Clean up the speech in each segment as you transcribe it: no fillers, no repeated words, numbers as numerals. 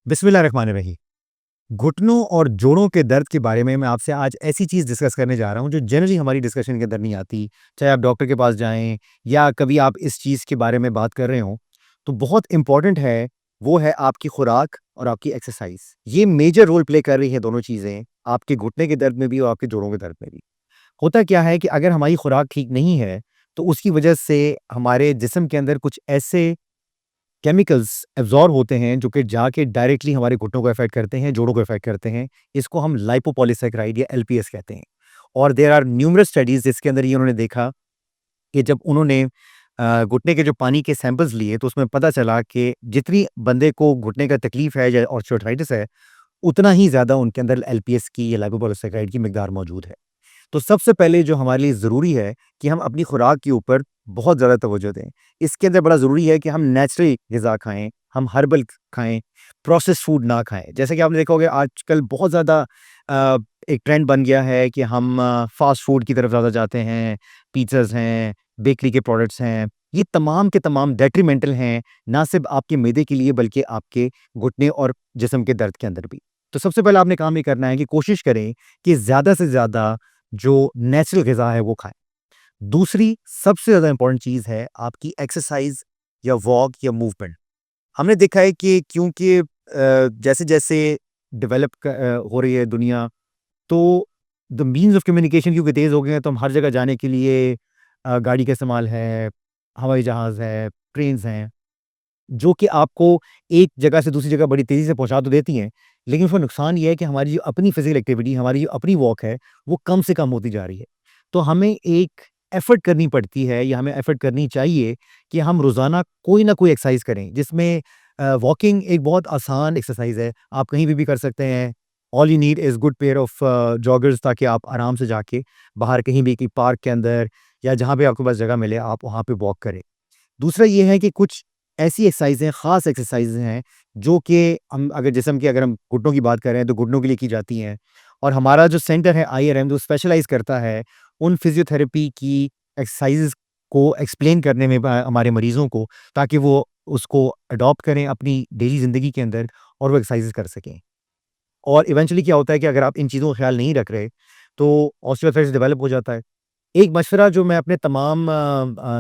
बिस्मिल्लाहिर्रहमानिर्रहीम। घुटनों और जोड़ों के दर्द के बारे में मैं आपसे आज ऐसी चीज़ डिस्कस करने जा रहा हूँ जो जनरली हमारी डिस्कशन के अंदर नहीं आती। चाहे आप डॉक्टर के पास जाएँ या कभी आप इस चीज़ के बारे में बात कर रहे हों, तो बहुत इम्पोर्टेंट है, वो है आपकी खुराक और आपकी एक्सरसाइज़। ये मेजर रोल प्ले कर रही हैं दोनों चीज़ें, आपके घुटने के दर्द में भी और आपके जोड़ों के दर्द में भी। होता क्या है कि अगर हमारी खुराक ठीक नहीं है, तो उसकी वजह से हमारे जिस्म के अंदर कुछ ऐसे केमिकल्स एब्ज़ॉर्ब होते हैं जो कि जाके डायरेक्टली हमारे घुटनों को अफ़ेक्ट करते हैं, जोड़ों को अफ़ेक्ट करते हैं। इसको हम लाइपोपॉलीसैकेराइड या एलपीएस कहते हैं। और देयर आर न्यूमरस स्टडीज़ जिसके अंदर ये उन्होंने देखा कि जब उन्होंने घुटने के जो पानी के सैंपल्स लिए तो उसमें पता चला कि जितनी बंदे को घुटने का तकलीफ़ है या ऑस्टियोआर्थराइटिस है, उतना ही ज़्यादा उनके अंदर एलपीएस की या लाइपोपॉलीसैकेराइड की मिकदार मौजूद है। तो सबसे पहले जो हमारे लिए ज़रूरी है कि हम अपनी खुराक के ऊपर बहुत ज़्यादा तवज्जो दें। इसके अंदर बड़ा ज़रूरी है कि हम नेचुरल ग़िज़ा खाएँ, हम हर्बल खाएँ, प्रोसेस्ड फूड ना खाएँ। जैसे कि आपने देखा होगा आजकल बहुत ज़्यादा अ, एक ट्रेंड बन गया है कि हम फ़ास्ट फूड की तरफ ज़्यादा जाते हैं, पिज़्ज़ाज़ हैं, बेकरी के प्रोडक्ट्स हैं। ये तमाम के तमाम डेट्रिमेंटल हैं, ना सिर्फ़ आपके मैदे के लिए बल्कि आपके घुटने और जिस्म के दर्द के अंदर भी। तो सबसे पहले आपने काम ये करना है कि कोशिश करें कि ज़्यादा से ज़्यादा जो नेचुरल ग़िज़ा है वो खाएँ। दूसरी सबसे ज़्यादा इम्पोर्टेंट चीज़ है आपकी एक्सरसाइज़ या वॉक या मूवमेंट। हमने देखा है कि क्योंकि जैसे-जैसे हो रही है दुनिया, तो द मीन्स ऑफ कम्युनिकेशन क्योंकि तेज़ हो गए हैं, तो हम हर जगह जाने के लिए गाड़ी का इस्तेमाल है, हवाई जहाज़ है, ट्रेन्स हैं। जो कि आपको एक जगह से दूसरी जगह बड़ी तेज़ी से पहुँचा तो देती हैं, लेकिन उसमें नुकसान ये है कि हमारी जो अपनी फ़िज़िकल एक्टिविटी, हमारी जो अपनी वॉक है, वो कम से कम होती जा रही है। तो हमें एक एफ़र्ट करनी पड़ती है या हमें एफ़र्ट करनी चाहिए कि हम रोज़ाना कोई ना कोई एक्सरसाइज़ करें, जिसमें वॉकिंग एक बहुत आसान एक्सरसाइज़ है, आप कहीं पे भी कर सकते हैं। All you need is good pair of joggers ताकि आप आराम से जाके बाहर कहीं भी कि पार्क के अंदर या जहाँ पे आपके पास जगह मिले, आप वहाँ पे वॉक करें। दूसरा ये है कि कुछ ऐसी एक्सरसाइज़ें, ख़ास एक्सरसाइज़ें हैं, जो कि हम अगर जिस्म की अगर हम घुटनों की बात करें, तो घुटनों के लिए की जाती हैं। और हमारा जो सेंटर है आईआरएम जो स्पेशलाइज़ करता है, उन फ़िज़ियोथेरेपी की एक्सरसाइज़ेज़ को एक्सप्लेन करने में हमारे मरीज़ों को, ताकि वो उसको अडॉप्ट करें अपनी डेली ज़िंदगी के अंदर और वो एक्सरसाइज़ेज़ कर सकें। और इवेंचुअली क्या होता है कि अगर आप इन चीज़ों का ख़्याल नहीं रख रहे, तो ऑस्टियोआर्थराइटिस डेवलप हो जाता है। एक मशवरा जो मैं अपने तमाम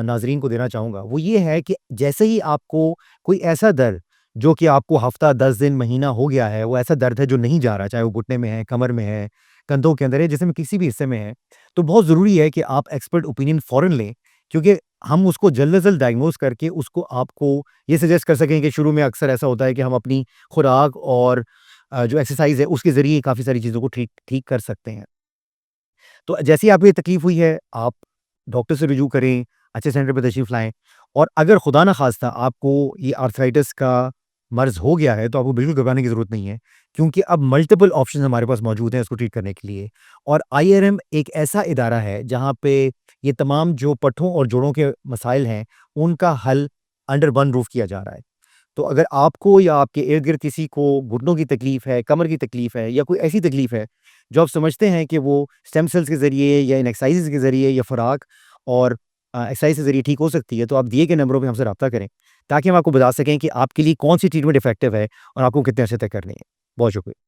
नाज़रीन को देना चाहूँगा, वो ये है कि जैसे ही आपको कोई ऐसा दर्द, जो कि आपको हफ़्ता, 10 दिन, महीना हो गया है, वो ऐसा दर्द है जो नहीं जा रहा, चाहे वो घुटने में है, कमर में है, कंधों के अंदर है, जिस्म में किसी भी हिस्से में है, तो बहुत ज़रूरी है कि आप एक्सपर्ट ओपिनियन फ़ौरन लें, क्योंकि हम उसको जल्द से जल्द डायग्नोज़ करके उसको आपको ये सजेस्ट कर सकें कि शुरू में अक्सर ऐसा होता है कि हम अपनी खुराक और जो एक्सरसाइज़ है, उसके ज़रिए काफ़ी सारी चीज़ों को ठीक ठीक कर सकते हैं। तो जैसे ही आपको ये तकलीफ़ हुई है, आप डॉक्टर से रुजू करें, अच्छे सेंटर पे तशरीफ़ लाएँ और अगर खुदा ना ख़ास्ता आपको ये आर्थराइटिस का मर्ज़ हो गया है, तो आपको बिल्कुल घबराने की ज़रूरत नहीं है, क्योंकि अब मल्टिपल ऑप्शंस हमारे पास मौजूद हैं इसको ट्रीट करने के लिए। और आईआरएम एक ऐसा इदारा है, जहाँ पे ये तमाम जो पट्ठों और जोड़ों के मसाइल हैं, उनका हल अंडर वन रूफ़ किया जा रहा है। तो अगर आपको या आपके इर्द-गिर्द किसी को घुटनों की तकलीफ़ है, कमर की तकलीफ़ है या कोई ऐसी तकलीफ़ है, जो आप समझते हैं कि वो स्टेम सेल्स के ज़रिए या इन एक्सरसाइज़ेज़ के ज़रिए या खुराक और एक्सरसाइज़ के ज़रिए ठीक हो सकती है, तो आप दिए गए नंबरों पे हमसे राब्ता करें, ताकि हम आपको बता सकें कि आपके लिए कौन-सी ट्रीटमेंट इफ़ेक्टिव है और आपको कितने अरसे तक करनी है। बहुत शुक्रिया।